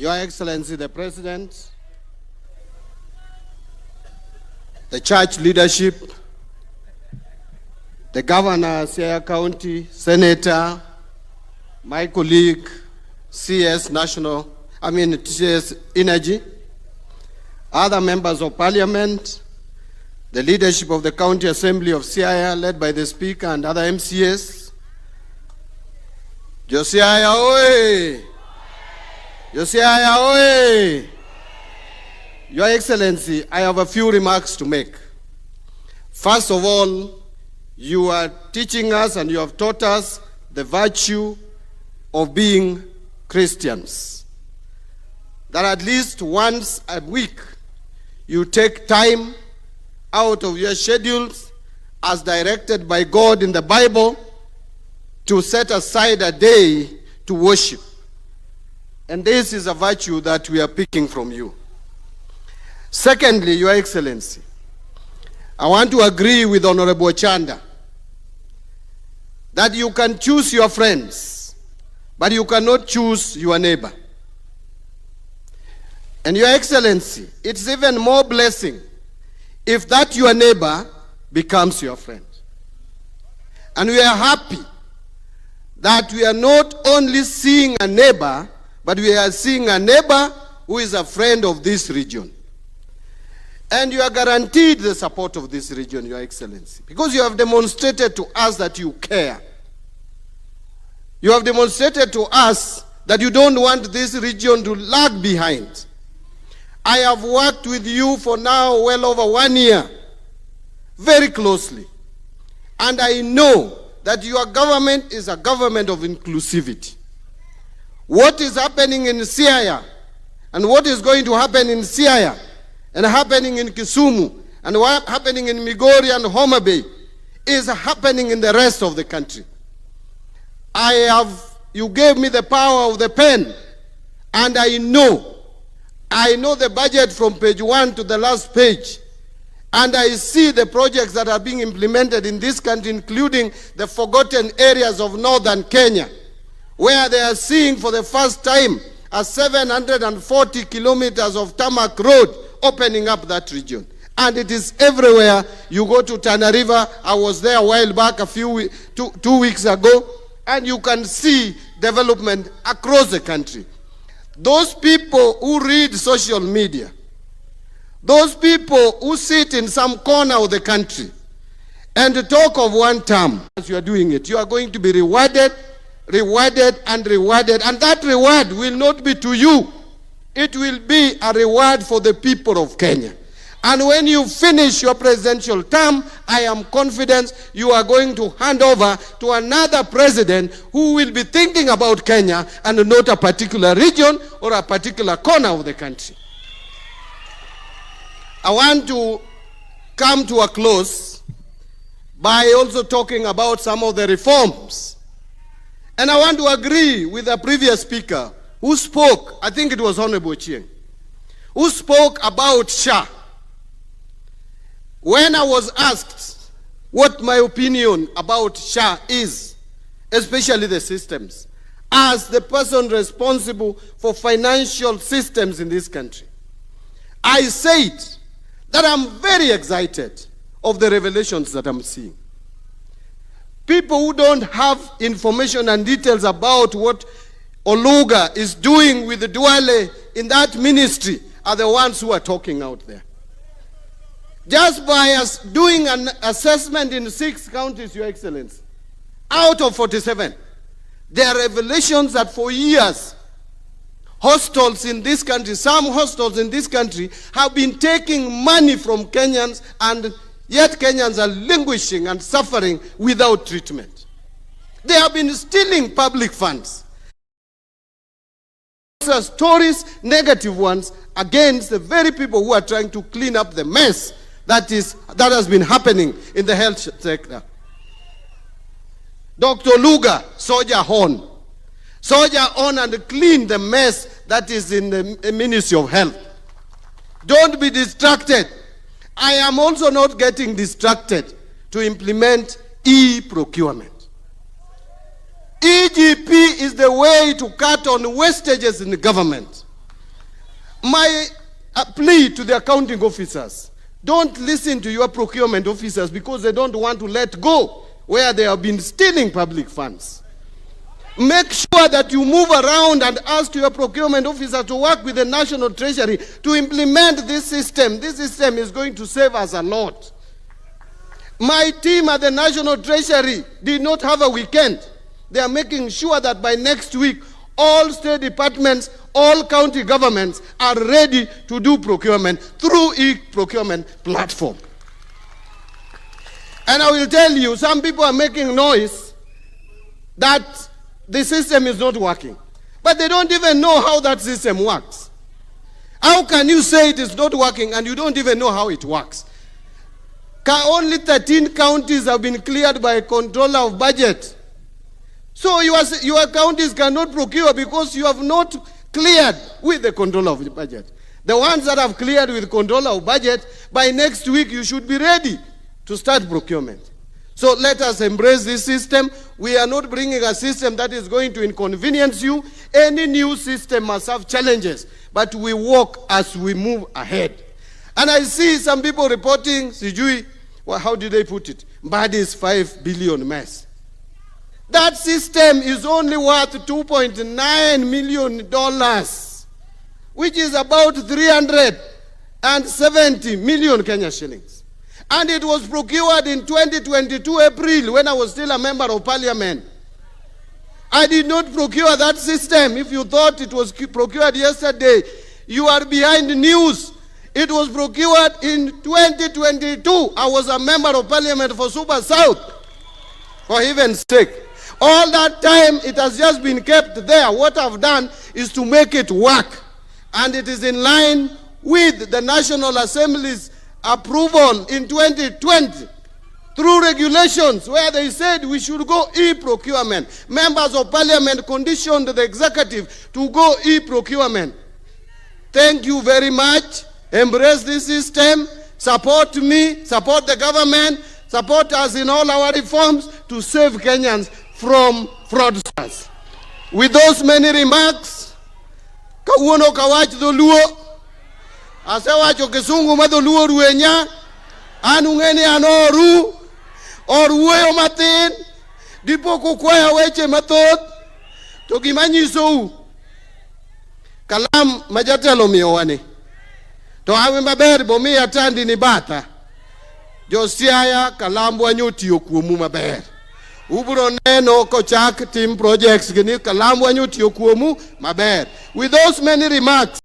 Your Excellency the President, the church leadership, the Governor, Siaya County, Senator, my colleague, CS Energy, other members of Parliament, the leadership of the County Assembly of Siaya, led by the Speaker and other MCS. Josiaya oye! Josiaya oye! Your Excellency, I have a few remarks to make. First of all, you are teaching us and you have taught us the virtue of being Christians. That at least once a week, you take time out of your schedules as directed by God in the Bible to set aside a day to worship. And this is a virtue that we are picking from you. Secondly, Your Excellency, I want to agree with Honorable Chanda that you can choose your friends, but you cannot choose your neighbor. And Your Excellency, it's even more blessing if that your neighbor becomes your friend. And we are happy that we are not only seeing a neighbor, but we are seeing a neighbor who is a friend of this region. And you are guaranteed the support of this region, Your Excellency, because you have demonstrated to us that you care. You have demonstrated to us that you don't want this region to lag behind. I have worked with you for now well over 1 year, very closely. And I know that your government is a government of inclusivity. What is happening in Siaya and what is going to happen in Siaya and happening in Kisumu and what happening in Migori and Homa Bay is happening in the rest of the country. You gave me the power of the pen, and I know the budget from page 1 to the last page, and I see the projects that are being implemented in this country, including the forgotten areas of northern Kenya, where they are seeing for the first time a 740 kilometers of tarmac road opening up that region. And it is everywhere. You go to Tana River, I was there a while back, two weeks ago, and you can see development across the country. Those people who read social media, those people who sit in some corner of the country and talk of one term, as you are doing it, you are going to be rewarded, and rewarded. And that reward will not be to you. It will be a reward for the people of Kenya. And when you finish your presidential term, I am confident you are going to hand over to another president who will be thinking about Kenya and not a particular region or a particular corner of the country. I want to come to a close by also talking about some of the reforms. And I want to agree with the previous speaker who spoke, I think it was Honorable Chieng, who spoke about SHA. When I was asked what my opinion about SHA is, especially the systems, as the person responsible for financial systems in this country, I said that I'm very excited of the revelations that I'm seeing. People who don't have information and details about what Oluga is doing with the Duale in that ministry are the ones who are talking out there. Just by us doing an assessment in 6 counties, Your Excellency, out of 47, there are revelations that for years, hostels in this country, some hostels in this country have been taking money from Kenyans, and yet Kenyans are languishing and suffering without treatment. They have been stealing public funds. Those are stories, negative ones, against the very people who are trying to clean up the mess that has been happening in the health sector. Dr. Luga, soldier on and clean the mess that is in the Ministry of Health. Don't be distracted. I am also not getting distracted to implement e-procurement. EGP is the way to cut on wastages in the government. My plea to the accounting officers: don't listen to your procurement officers because they don't want to let go where they have been stealing public funds. Make sure that you move around and ask your procurement officer to work with the National Treasury to implement this system. This system is going to save us a lot. My team at the National Treasury did not have a weekend. They are making sure that by next week, all state departments, all county governments are ready to do procurement through e-procurement platform. And I will tell you, some people are making noise that the system is not working. But they don't even know how that system works. How can you say it is not working and you don't even know how it works? Only 13 counties have been cleared by a controller of budget. So your counties cannot procure because you have not cleared with the controller of the budget. The ones that have cleared with controller of budget, by next week you should be ready to start procurement. So let us embrace this system. We are not bringing a system that is going to inconvenience you. Any new system must have challenges, but we walk as we move ahead. And I see some people reporting, sijui, well, how did they put it? Mbadi's 5 billion mess. That system is only worth $2.9 million, which is about 370 million Kenya shillings. And it was procured in 2022 April when I was still a member of parliament. I did not procure that system. If you thought it was procured yesterday, you are behind the news. It was procured in 2022. I was a member of parliament for Super South, for heaven's sake. All that time, it has just been kept there. What I've done is to make it work. And it is in line with the National Assembly's approval in 2020 through regulations where they said we should go e-procurement. Members of parliament conditioned the executive to go e-procurement. Thank you very much. Embrace this system. Support me, support the government, support us in all our reforms to save Kenyans from fraudsters. With those many remarks, kauono kawach dholuo, asewacho kisungu madholuo ruenya, anungeni anoru, oruoyo matin, dipo kukwaya weche mathoth, to gimanyisou, kalam majatelo miyowane, to awe maber bomiya tandi ni batha, josiaya kalam wanyotiyo kuomu maber. Ubro neno kochak team projects gini kalam wanyotiyo kuomu maber. With those many remarks,